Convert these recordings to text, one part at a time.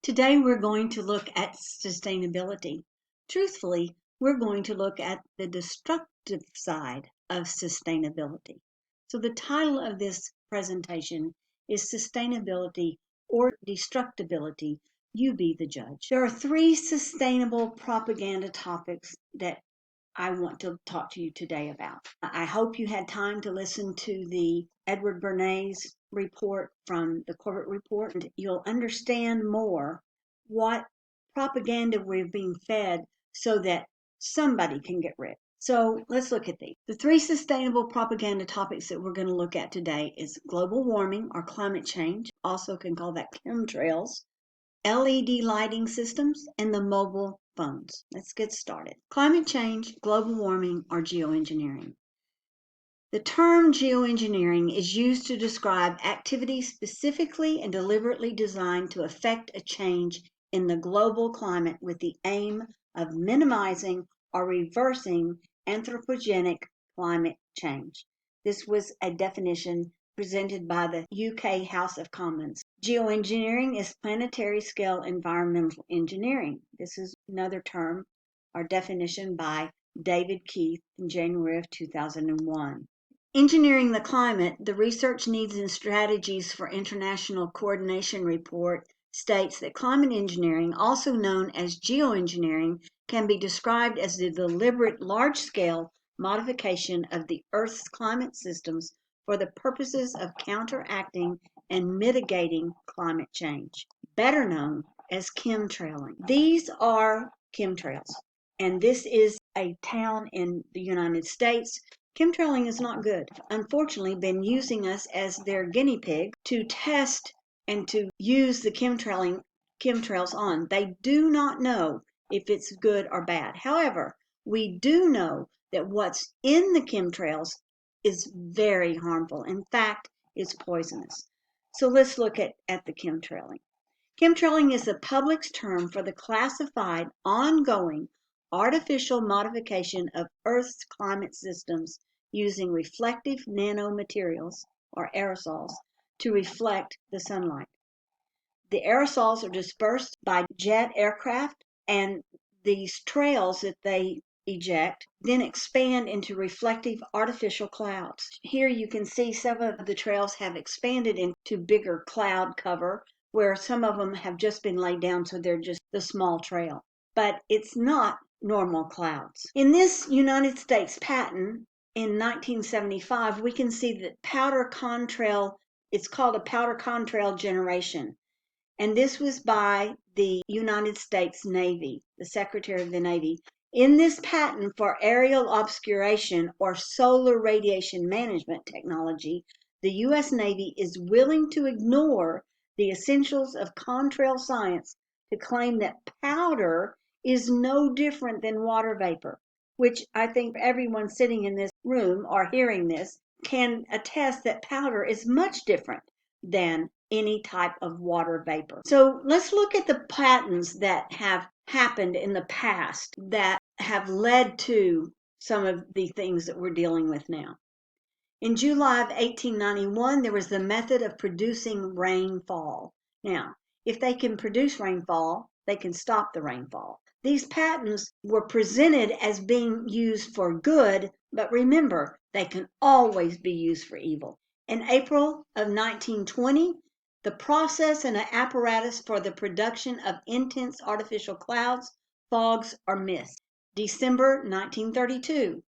Today we're going to look at sustainability. Truthfully, we're going to look at the destructive side of sustainability. So the title of this presentation is Sustainability or Destructability. You be the judge. There are three sustainable propaganda topics that I want to talk to you today about. I hope you had time to listen to the Edward Bernays report from the Corbett Report, and you'll understand more what propaganda we're being fed so that somebody can get rich. So let's look at these. The three sustainable propaganda topics that we're going to look at today is global warming or climate change, also can call that chemtrails, LED lighting systems, and the mobile phones. Let's get started. Climate change, global warming, or geoengineering. The term geoengineering is used to describe activities specifically and deliberately designed to affect a change in the global climate with the aim of minimizing or reversing anthropogenic climate change. This was a definition presented by the UK House of Commons. Geoengineering is planetary scale environmental engineering. This is another term or definition by David Keith in January of 2001. Engineering the Climate, the Research Needs and Strategies for International Coordination report states that climate engineering, also known as geoengineering, can be described as the deliberate large-scale modification of the Earth's climate systems for the purposes of counteracting and mitigating climate change, better known as chemtrailing. These are chemtrails, and this is a town in the United States. Chemtrailing is not good. Unfortunately, been using us as their guinea pig to test and to use the chemtrails on. They do not know if it's good or bad. However, we do know that what's in the chemtrails is very harmful. In fact, it's poisonous. So let's look at the chemtrailing. Chemtrailing is the public's term for the classified, ongoing, artificial modification of Earth's climate systems using reflective nanomaterials, or aerosols, to reflect the sunlight. The aerosols are dispersed by jet aircraft, and these trails that they eject then expand into reflective artificial clouds. Here you can see some of the trails have expanded into bigger cloud cover, where some of them have just been laid down, so they're just the small trail. But it's not normal clouds. In this United States patent in 1975, we can see that powder contrail, it's called a powder contrail generation. And this was by the United States Navy, the Secretary of the Navy. In this patent for aerial obscuration or solar radiation management technology, the U.S. Navy is willing to ignore the essentials of contrail science to claim that powder is no different than water vapor, which I think everyone sitting in this room or hearing this can attest that powder is much different than any type of water vapor. So let's look at the patents that have happened in the past that have led to some of the things that we're dealing with now. In July of 1891, there was the method of producing rainfall. Now, if they can produce rainfall, they can stop the rainfall. These patents were presented as being used for good, but remember, they can always be used for evil. In April of 1920, the process and an apparatus for the production of intense artificial clouds, fogs, or mist. December 1932,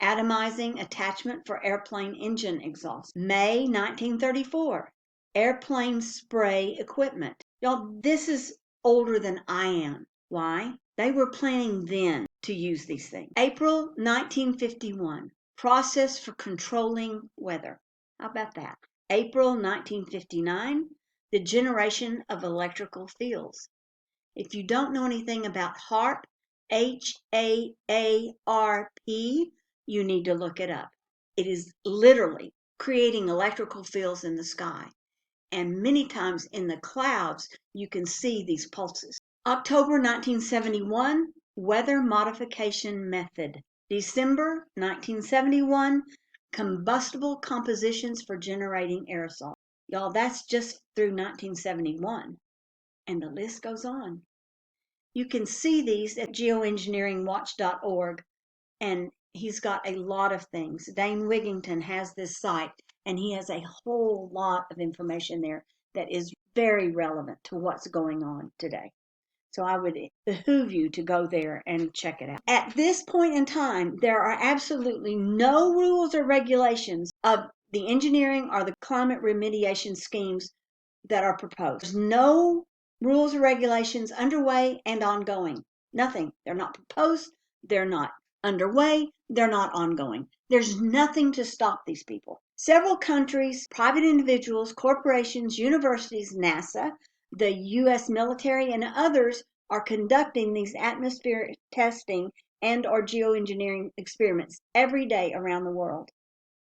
atomizing attachment for airplane engine exhaust. May 1934, airplane spray equipment. Y'all, this is older than I am. Why? They were planning then to use these things. April 1951, process for controlling weather. How about that? April 1959, the generation of electrical fields. If you don't know anything about HAARP, HAARP, you need to look it up. It is literally creating electrical fields in the sky. And many times in the clouds, you can see these pulses. October 1971, weather modification method. December 1971, combustible compositions for generating aerosol. Y'all, that's just through 1971. And the list goes on. You can see these at geoengineeringwatch.org, and he's got a lot of things. Dane Wigington has this site, and he has a whole lot of information there that is very relevant to what's going on today. So I would behoove you to go there and check it out. At this point in time, there are absolutely no rules or regulations of the engineering or the climate remediation schemes that are proposed. There's no rules or regulations underway and ongoing. Nothing. They're not proposed. They're not underway. They're not ongoing. There's nothing to stop these people. Several countries, private individuals, corporations, universities, NASA, the U.S. military, and others are conducting these atmospheric testing and or geoengineering experiments every day around the world.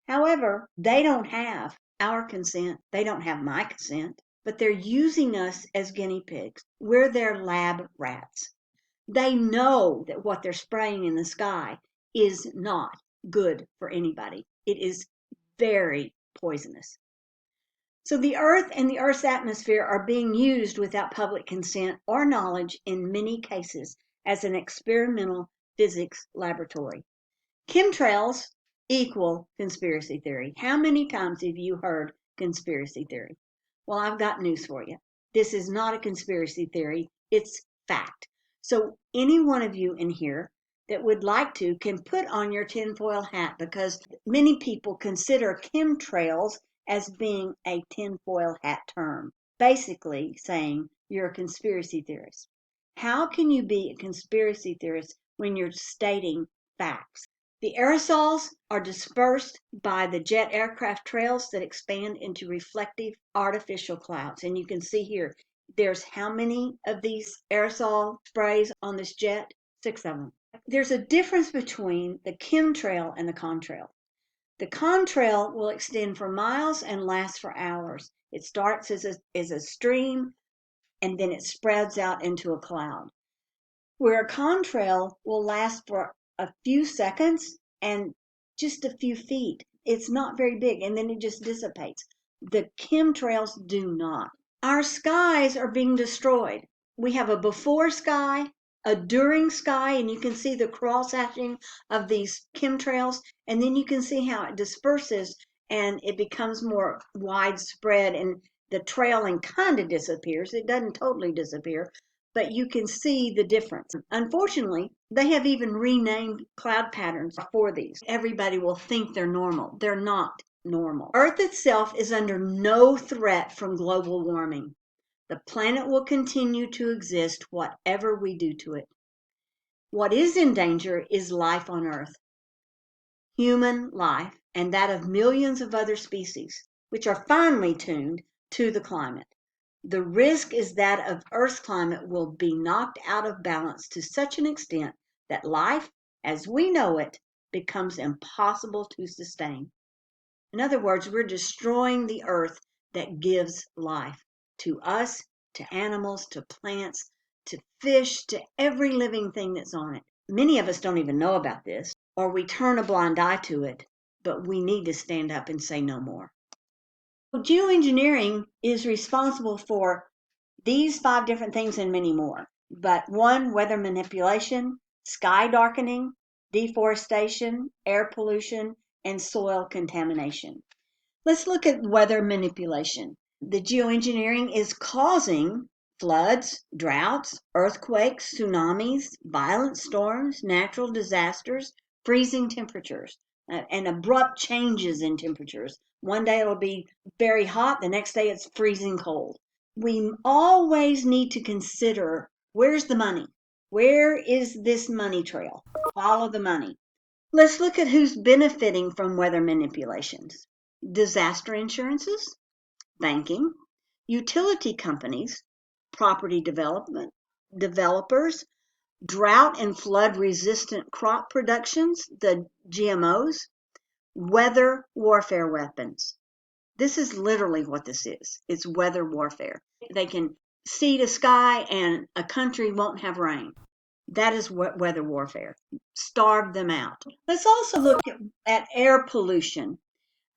However, they don't have our consent. They don't have my consent, but they're using us as guinea pigs. We're their lab rats. They know that what they're spraying in the sky is not good for anybody. It is very poisonous. So the Earth and the Earth's atmosphere are being used without public consent or knowledge in many cases as an experimental physics laboratory. Chemtrails equal conspiracy theory. How many times have you heard conspiracy theory? Well, I've got news for you. This is not a conspiracy theory. It's fact. So any one of you in here that would like to can put on your tinfoil hat, because many people consider chemtrails as being a tinfoil hat term, basically saying you're a conspiracy theorist. How can you be a conspiracy theorist when you're stating facts? The aerosols are dispersed by the jet aircraft trails that expand into reflective artificial clouds. And you can see here, there's how many of these aerosol sprays on this jet? 6 of them. There's a difference between the chemtrail and the contrail. The contrail will extend for miles and last for hours. It starts as a stream, and then it spreads out into a cloud. Where a contrail will last for a few seconds and just a few feet. It's not very big, and then it just dissipates. The chemtrails do not. Our skies are being destroyed. We have a before sky, a during sky, and you can see the cross hatching of these chemtrails, and then you can see how it disperses and it becomes more widespread, and the trailing kind of disappears. It doesn't totally disappear, but you can see the difference. Unfortunately, they have even renamed cloud patterns for these. Everybody will think they're normal. They're not normal. Earth itself is under no threat from global warming. The planet will continue to exist whatever we do to it. What is in danger is life on Earth, human life, and that of millions of other species, which are finely tuned to the climate. The risk is that of Earth's climate will be knocked out of balance to such an extent that life, as we know it, becomes impossible to sustain. In other words, we're destroying the Earth that gives life to us, to animals, to plants, to fish, to every living thing that's on it. Many of us don't even know about this, or we turn a blind eye to it, but we need to stand up and say no more. Geoengineering is responsible for these 5 different things and many more. But 1, weather manipulation, sky darkening, deforestation, air pollution, and soil contamination. Let's look at weather manipulation. The geoengineering is causing floods, droughts, earthquakes, tsunamis, violent storms, natural disasters, freezing temperatures, and abrupt changes in temperatures. One day it'll be very hot, the next day it's freezing cold. We always need to consider, where's the money? Where is this money trail? Follow the money. Let's look at who's benefiting from weather manipulations. Disaster insurances, banking, utility companies, property developers, drought and flood resistant crop productions, the GMOs, weather warfare weapons. This is literally what this is. It's weather warfare. They can see the sky and a country won't have rain. That is what weather warfare. Starve them out. Let's also look at air pollution.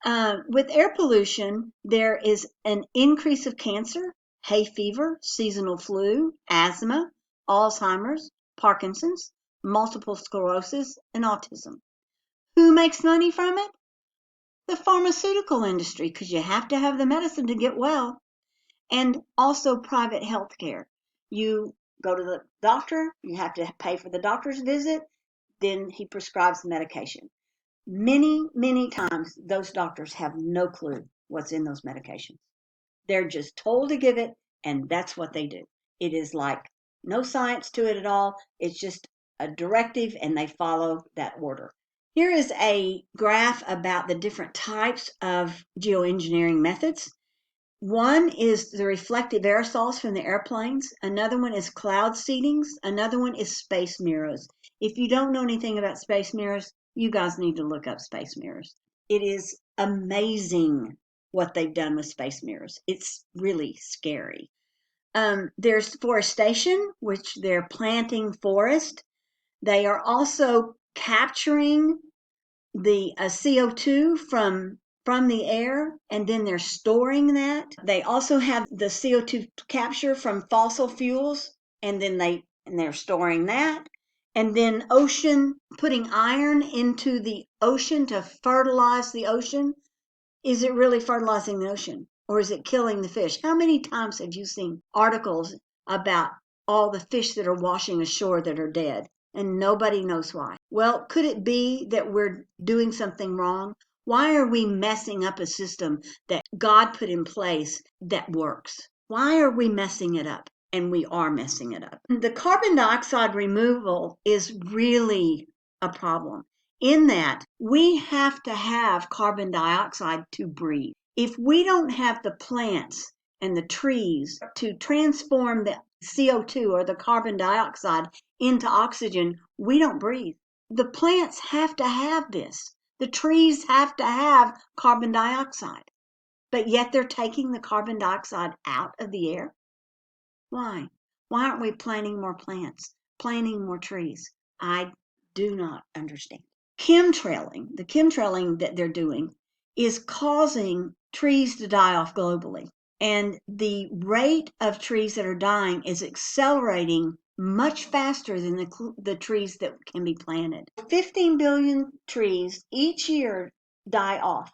With air pollution, there is an increase of cancer, hay fever, seasonal flu, asthma, Alzheimer's, Parkinson's, multiple sclerosis, and autism. Who makes money from it? The pharmaceutical industry, because you have to have the medicine to get well, and also private health care. You go to the doctor, you have to pay for the doctor's visit, then he prescribes the medication. Many, many times, those doctors have no clue what's in those medications. They're just told to give it, and that's what they do. It is like no science to it at all. It's just a directive, and they follow that order. Here is a graph about the different types of geoengineering methods. One is the reflective aerosols from the airplanes. Another one is cloud seedings. Another one is space mirrors. If you don't know anything about space mirrors, you guys need to look up space mirrors. It is amazing what they've done with space mirrors. It's really scary. There's forestation, which they're planting forest. They are also capturing the CO2 from the air, and then they're storing that. They also have the CO2 capture from fossil fuels, and then they're storing that. And then putting iron into the ocean to fertilize the ocean. Is it really fertilizing the ocean, or is it killing the fish? How many times have you seen articles about all the fish that are washing ashore that are dead, and nobody knows why? Well, could it be that we're doing something wrong? Why are we messing up a system that God put in place that works? Why are we messing it up? And we are messing it up. The carbon dioxide removal is really a problem, in that we have to have carbon dioxide to breathe. If we don't have the plants and the trees to transform the CO2 or the carbon dioxide into oxygen, we don't breathe. The plants have to have this. The trees have to have carbon dioxide, but yet they're taking the carbon dioxide out of the air. Why? Why aren't we planting more plants, planting more trees? I do not understand. The chemtrailing that they're doing is causing trees to die off globally. And the rate of trees that are dying is accelerating much faster than the trees that can be planted. 15 billion trees each year die off,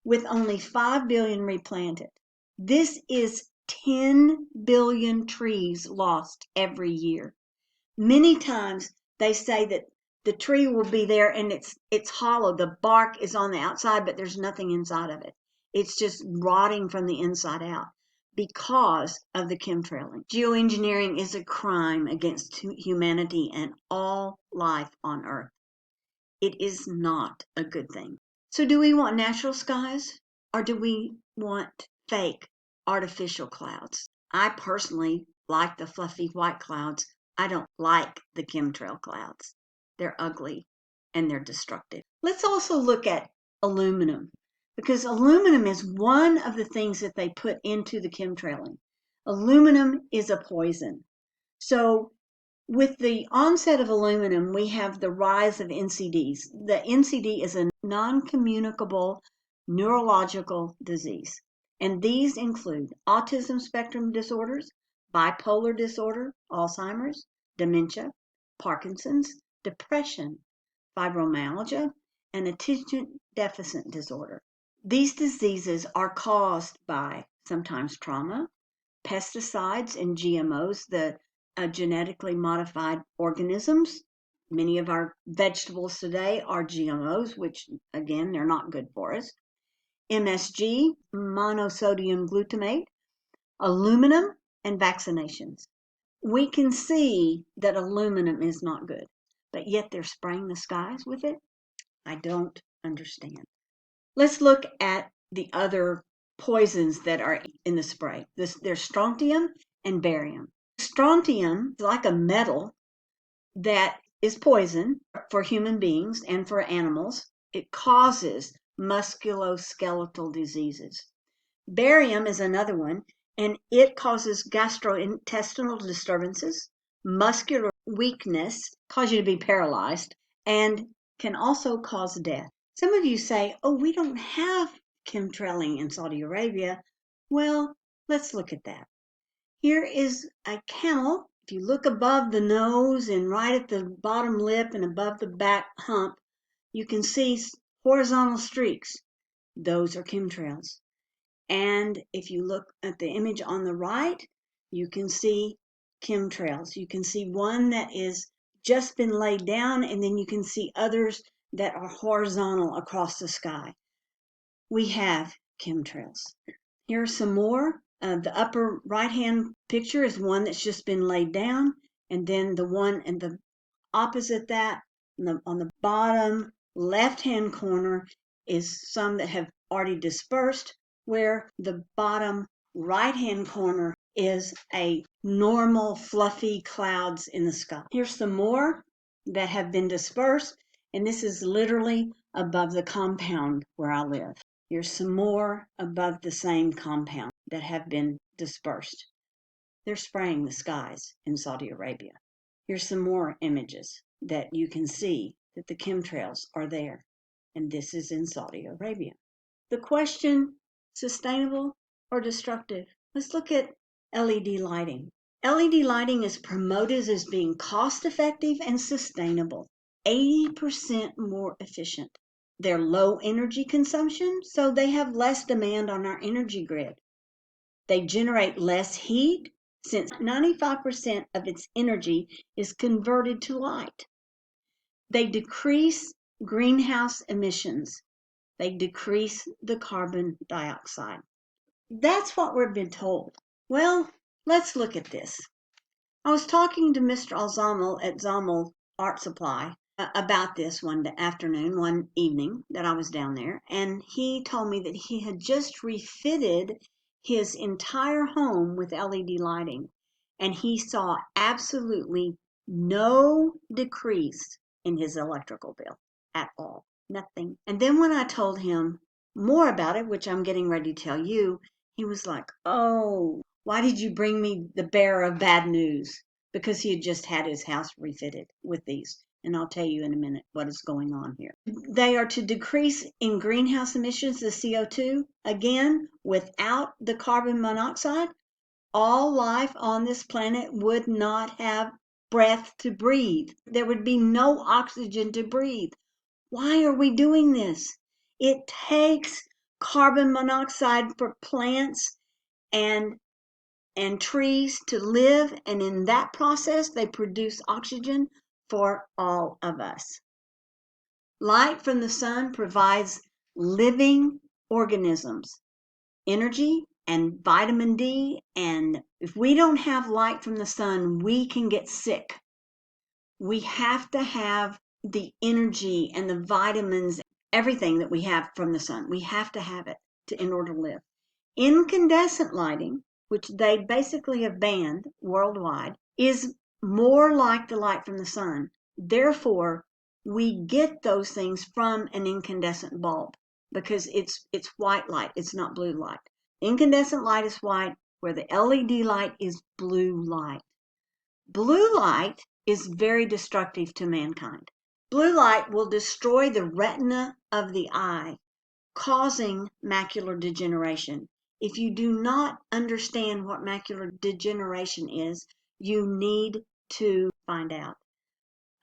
with only 5 billion replanted. This is 10 billion trees lost every year. Many times they say that the tree will be there and it's hollow. The bark is on the outside, but there's nothing inside of it. It's just rotting from the inside out because of the chemtrailing. Geoengineering is a crime against humanity and all life on Earth. It is not a good thing. So do we want natural skies, or do we want fake artificial clouds? I personally like the fluffy white clouds. I don't like the chemtrail clouds. They're ugly and they're destructive. Let's also look at aluminum, because aluminum is one of the things that they put into the chemtrailing. Aluminum is a poison. So with the onset of aluminum, we have the rise of NCDs. The NCD is a non-communicable neurological disease, and these include autism spectrum disorders, bipolar disorder, Alzheimer's, dementia, Parkinson's, depression, fibromyalgia, and attention deficit disorder. These diseases are caused by sometimes trauma, pesticides and GMOs, the genetically modified organisms. Many of our vegetables today are GMOs, which again, they're not good for us. MSG, monosodium glutamate, aluminum, and vaccinations. We can see that aluminum is not good, but yet they're spraying the skies with it. I don't understand. Let's look at the other poisons that are in the spray. There's strontium and barium. Strontium is like a metal that is poison for human beings and for animals. It causes musculoskeletal diseases. Barium is another one, and it causes gastrointestinal disturbances, muscular weakness, cause you to be paralyzed, and can also cause death. Some of you say, oh, we don't have chemtrailing in Saudi Arabia. Well, let's look at that. Here is a camel. If you look above the nose and right at the bottom lip and above the back hump, you can see horizontal streaks. Those are chemtrails. And if you look at the image on the right, you can see chemtrails. You can see one that is just been laid down, and then you can see others that are horizontal across the sky. We have chemtrails. Here's some more. The upper right-hand picture is one that's just been laid down, and then the one in the opposite that, on the bottom left-hand corner, is some that have already dispersed, where the bottom right-hand corner is a normal fluffy clouds in the sky. Here's some more that have been dispersed, and this is literally above the compound where I live. Here's some more above the same compound that have been dispersed. They're spraying the skies in Saudi Arabia. Here's some more images that you can see that the chemtrails are there. And this is in Saudi Arabia. The question, sustainable or destructive? Let's look at LED lighting. LED lighting is promoted as being cost effective and sustainable, 80% more efficient. They're low energy consumption, so they have less demand on our energy grid. They generate less heat since 95% of its energy is converted to light. They decrease greenhouse emissions. They decrease the carbon dioxide. That's what we've been told. Well, let's look at this. I was talking to Mr. Alzamel at Zamel Art Supply about this one afternoon, one evening that I was down there, and he told me that he had just refitted his entire home with LED lighting, and he saw absolutely no decrease in his electrical bill at all. Nothing. And then when I told him more about it, which I'm getting ready to tell you, he was like, "Oh, why did you bring me the bearer of bad news?" Because he had just had his house refitted with these. And I'll tell you in a minute what is going on here. They are to decrease in greenhouse emissions, the CO2. Again, without the carbon monoxide, all life on this planet would not have breath to breathe. There would be no oxygen to breathe. Why are we doing this? It takes carbon monoxide for plants and trees to live, and in that process they produce oxygen for all of us. Light from the sun provides living organisms energy and vitamin D, and if we don't have light from the sun, we can get sick. We have to have the energy and the vitamins, everything that we have from the sun. We have to have it in order to live. Incandescent lighting, which they basically have banned worldwide, is more like the light from the sun. Therefore, we get those things from an incandescent bulb because it's white light, it's not blue light. Incandescent light is white, where the LED light is blue light. Blue light is very destructive to mankind. Blue light will destroy the retina of the eye, causing macular degeneration. If you do not understand what macular degeneration is, you need to find out.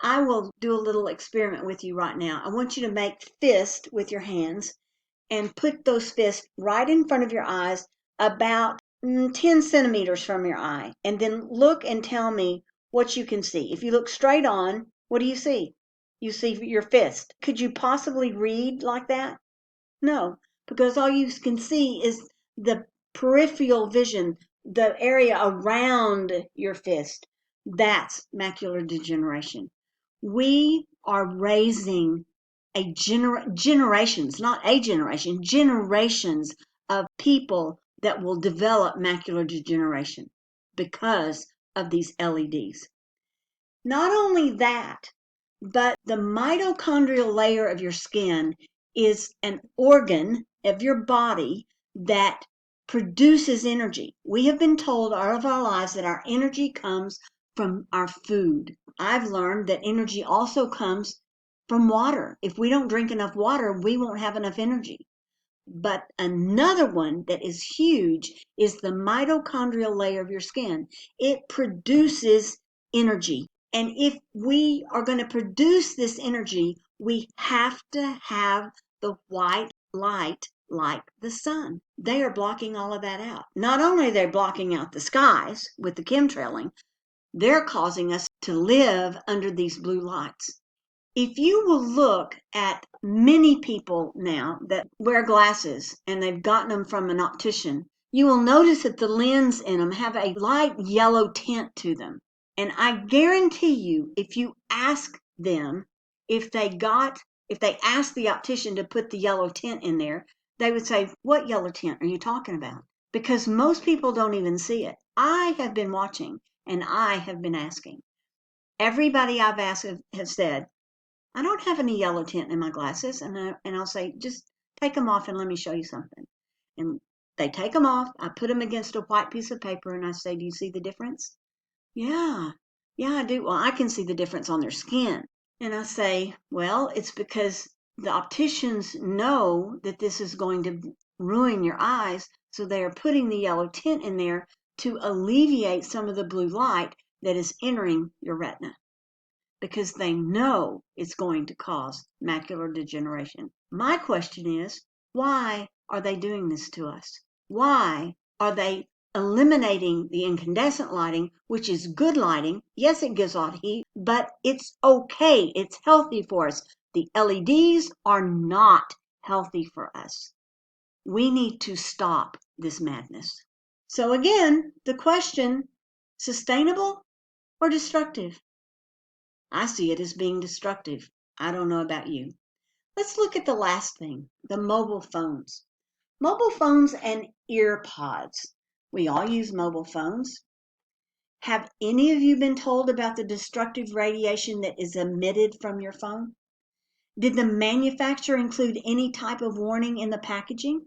I will do a little experiment with you right now. I want you to make fists with your hands and put those fists right in front of your eyes, about 10 centimeters from your eye, and then look and tell me what you can see. If you look straight on, what do you see? You see your fist. Could you possibly read like that? No, because all you can see is the peripheral vision, the area around your fist. That's macular degeneration. We are raising generations, not a generation, generations of people that will develop macular degeneration because of these LEDs. Not only that, but the mitochondrial layer of your skin is an organ of your body that produces energy. We have been told all of our lives that our energy comes from our food. I've learned that energy also comes from water. If we don't drink enough water, we won't have enough energy. But another one that is huge is the mitochondrial layer of your skin. It produces energy. And if we are going to produce this energy, we have to have the white light like the sun. They are blocking all of that out. Not only are they blocking out the skies with the chemtrailing, they're causing us to live under these blue lights. If you will look at many people now that wear glasses and they've gotten them from an optician, you will notice that the lens in them have a light yellow tint to them. And I guarantee you, if you ask them if they asked the optician to put the yellow tint in there, they would say, "What yellow tint are you talking about?" Because most people don't even see it. I have been watching and I have been asking. Everybody I've asked has said, "I don't have any yellow tint in my glasses." And I'll say, "Just take them off and let me show you something." And they take them off. I put them against a white piece of paper and I say, "Do you see the difference?" "Yeah, yeah, I do." "Well, I can see the difference on their skin." And I say, "Well, it's because the opticians know that this is going to ruin your eyes. So they are putting the yellow tint in there to alleviate some of the blue light that is entering your retina, because they know it's going to cause macular degeneration." My question is, why are they doing this to us? Why are they eliminating the incandescent lighting, which is good lighting? Yes, it gives off heat, but it's okay. It's healthy for us. The LEDs are not healthy for us. We need to stop this madness. So again, the question, sustainable or destructive? I see it as being destructive. I don't know about you. Let's look at the last thing, the mobile phones. Mobile phones and ear pods. We all use mobile phones. Have any of you been told about the destructive radiation that is emitted from your phone? Did the manufacturer include any type of warning in the packaging?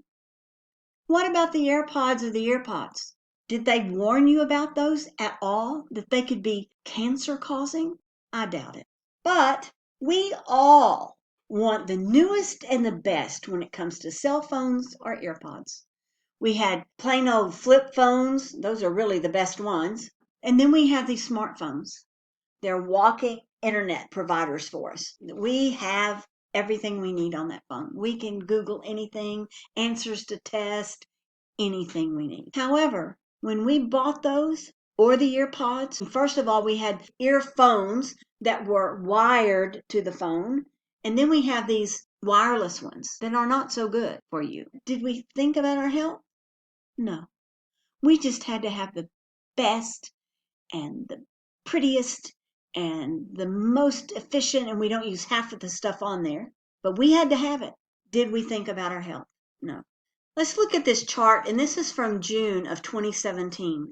What about the AirPods or the EarPods? Did they warn you about those at all, that they could be cancer causing? I doubt it. But we all want the newest and the best when it comes to cell phones or AirPods. We had plain old flip phones. Those are really the best ones. And then we have these smartphones. They're walking internet providers for us. We have everything we need on that phone. We can Google anything, answers to tests, anything we need. However, when we bought those or the EarPods, first of all, we had earphones that were wired to the phone, and then we have these wireless ones that are not so good for you. Did we think about our health? No. We just had to have the best and the prettiest and the most efficient, and we don't use half of the stuff on there, but we had to have it. Did we think about our health? No. Let's look at this chart, and this is from June of 2017.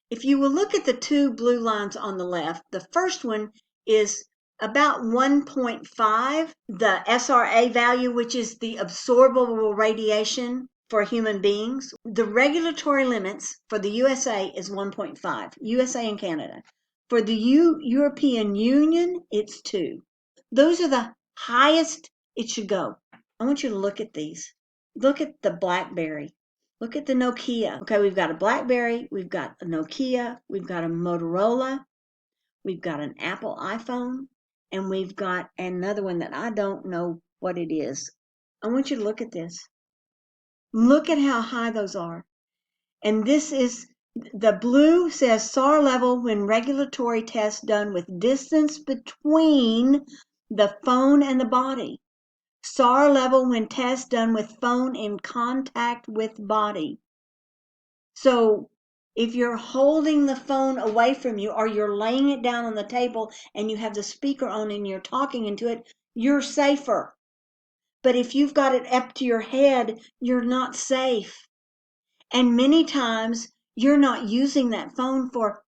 If you will look at the two blue lines on the left, the first one is about 1.5, the SRA value, which is the absorbable radiation for human beings. The regulatory limits for the USA is 1.5, USA and Canada. For the European Union, it's 2. Those are the highest it should go. I want you to look at these. Look at the BlackBerry. Look at the Nokia. Okay, we've got a BlackBerry, we've got a Nokia, we've got a Motorola, we've got an Apple iPhone, and we've got another one that I don't know what it is. I want you to look at this. Look at how high those are. And this is, the blue says SAR level when regulatory tests done with distance between the phone and the body. SAR level when tests done with phone in contact with body. So if you're holding the phone away from you or you're laying it down on the table and you have the speaker on and you're talking into it, you're safer. But if you've got it up to your head, you're not safe. And many times you're not using that phone for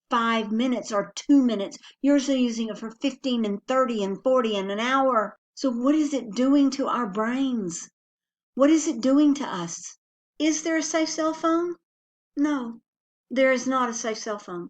5 minutes or 2 minutes. You're using it for 15 and 30 and 40 and an hour. So what is it doing to our brains? What is it doing to us? Is there a safe cell phone? No, there is not a safe cell phone.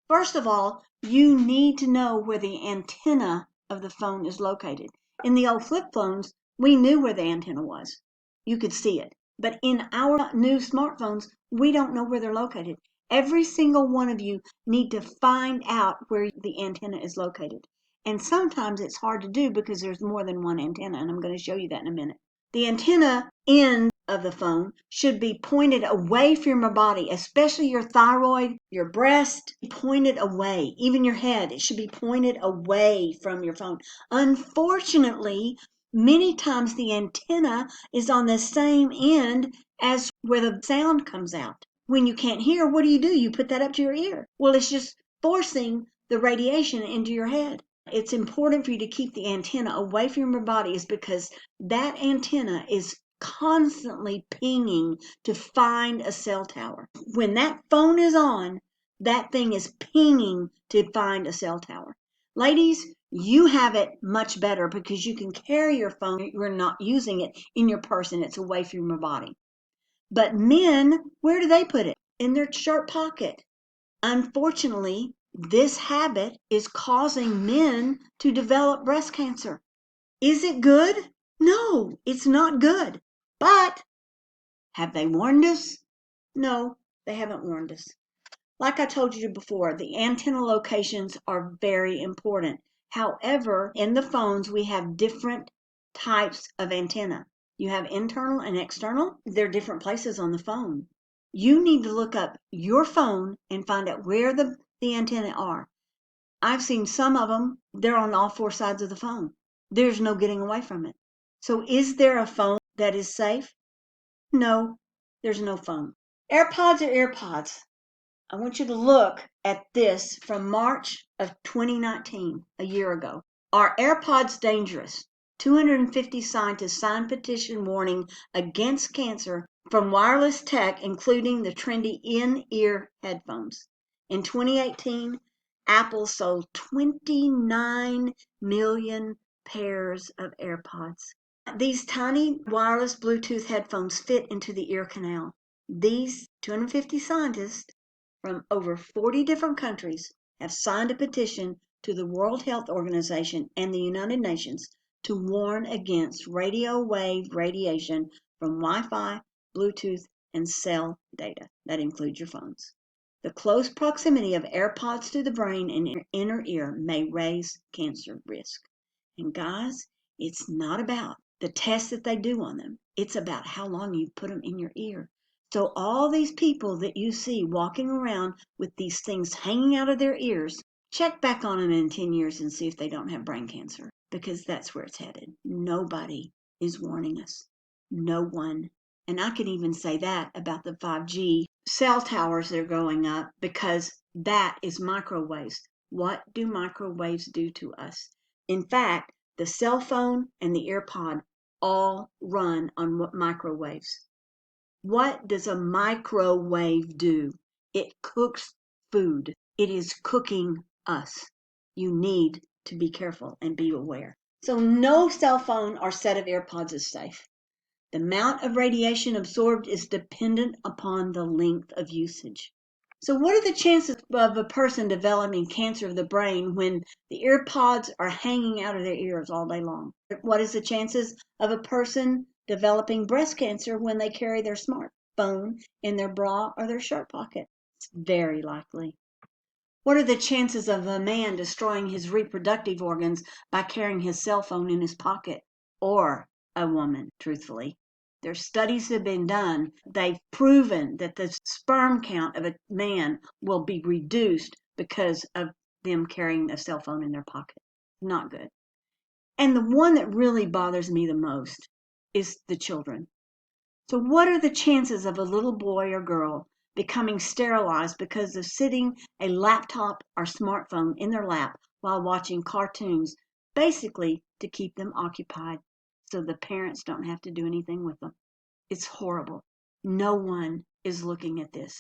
First of all, you need to know where the antenna of the phone is located. In the old flip phones, we knew where the antenna was. you could see it. But in our new smartphones, we don't know where they're located. Every single one of you need to find out where the antenna is located. And sometimes it's hard to do because there's more than one antenna, and I'm going to show you that in a minute. The antenna end of the phone should be pointed away from your body, especially your thyroid, your breast, pointed away. Even your head, it should be pointed away from your phone. Unfortunately, many times the antenna is on the same end as where the sound comes out. When you can't hear, what do? You put that up to your ear. Well, it's just forcing the radiation into your head. It's important for you to keep the antenna away from your body is because that antenna is constantly pinging to find a cell tower. When that phone is on, that thing is pinging to find a cell tower. Ladies, you have it much better because you can carry your phone. You're not using it in your purse and it's away from your body. But men, where do they put it? In their shirt pocket. Unfortunately, this habit is causing men to develop breast cancer. Is it good? No, it's not good. But have they warned us? No, they haven't warned us. Like I told you before, the antenna locations are very important. However, in the phones, we have different types of antenna. You have internal and external. They're different places on the phone. You need to look up your phone and find out where the antenna are. I've seen some of them, they're on all four sides of the phone. There's no getting away from it. So is there a phone that is safe? No, there's no phone. AirPods are AirPods. I want you to look at this from March of 2019, a year ago. Are AirPods dangerous? 250 scientists signed petition warning against cancer from wireless tech, including the trendy in-ear headphones. In 2018, Apple sold 29 million pairs of AirPods. These tiny wireless Bluetooth headphones fit into the ear canal. These 250 scientists from over 40 different countries have signed a petition to the World Health Organization and the United Nations to warn against radio wave radiation from Wi-Fi, Bluetooth, and cell data. That includes your phones. The close proximity of AirPods to the brain and inner ear may raise cancer risk. And guys, it's not about the tests that they do on them. It's about how long you put them in your ear. So all these people that you see walking around with these things hanging out of their ears, check back on them in 10 years and see if they don't have brain cancer, because that's where it's headed. Nobody is warning us. No one. And I can even say that about the 5G cell towers that are going up, because that is microwaves. What do microwaves do to us? In fact, the cell phone and the earpod all run on microwaves. What does a microwave do? It cooks food. It is cooking us. You need to be careful and be aware. So no cell phone or set of AirPods is safe. The amount of radiation absorbed is dependent upon the length of usage. So what are the chances of a person developing cancer of the brain when the earpods are hanging out of their ears all day long? What is the chances of a person developing breast cancer when they carry their smartphone in their bra or their shirt pocket? It's very likely. What are the chances of a man destroying his reproductive organs by carrying his cell phone in his pocket? Or a woman, truthfully. There's studies that have been done. They've proven that the sperm count of a man will be reduced because of them carrying a cell phone in their pocket. Not good. And the one that really bothers me the most is the children. So what are the chances of a little boy or girl becoming sterilized because of sitting a laptop or smartphone in their lap while watching cartoons, basically to keep them occupied so the parents don't have to do anything with them? It's horrible. No one is looking at this,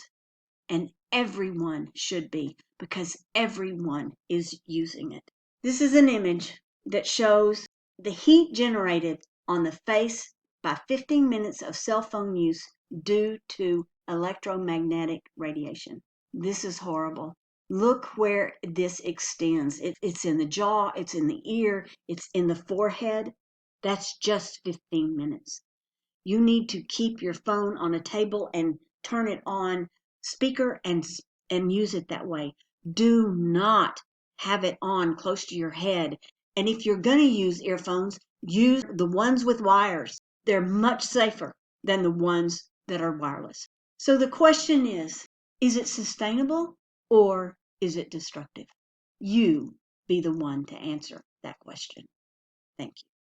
and everyone should be, because everyone is using it. This is an image that shows the heat generated on the face by 15 minutes of cell phone use due to electromagnetic radiation. This is horrible. Look where this extends. It's in the jaw, it's in the ear, it's in the forehead. That's just 15 minutes. You need to keep your phone on a table and turn it on speaker and use it that way. Do not have it on close to your head. And if you're going to use earphones, use the ones with wires. They're much safer than the ones that are wireless. So the question is it sustainable or is it destructive? You be the one to answer that question. Thank you.